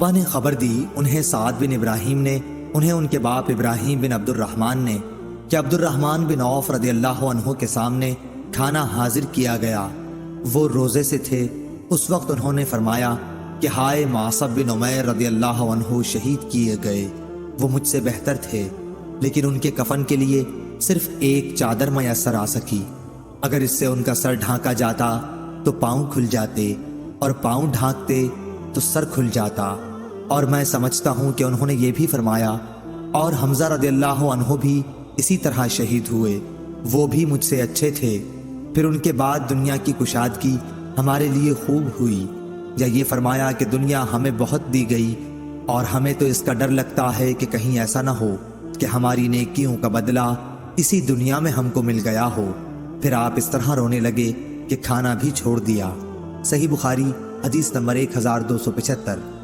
उक़बा ने खबर दी उन्हें साद बिन इब्राहीम ने, उन्हें उनके बाप इब्राहीम बिन अब्दुर्रहमान ने, कि अब्दुर्रहमान बिन औफ रदियल्लाहु अन्हु के सामने खाना हाजिर किया गया। वो रोज़े से थे। उस वक्त उन्होंने फरमाया कि हाय मासब बिन उमैर रदियल्लाहु अन्हु शहीद किए गए। वो मुझसे बेहतर थे, लेकिन उनके कफन के लिए सिर्फ एक चादर मैसर आ सकी। अगर इससे उनका सर ढांका जाता तो पाँव खुल जाते, और पाँव ढांकते तो सर खुल जाता। और मैं समझता हूँ कि उन्होंने ये भी फरमाया, और हमज़ा रदियल्लाहु अन्हु भी इसी तरह शहीद हुए, वो भी मुझसे अच्छे थे। फिर उनके बाद दुनिया की कुशादगी हमारे लिए खूब हुई। या ये फरमाया कि दुनिया हमें बहुत दी गई, और हमें तो इसका डर लगता है कि कहीं ऐसा ना हो कि हमारी नेकियों का बदला इसी दुनिया में हमको मिल गया हो। फिर आप इस तरह रोने लगे कि खाना भी छोड़ दिया। सही बुखारी हदीस नंबर 1275।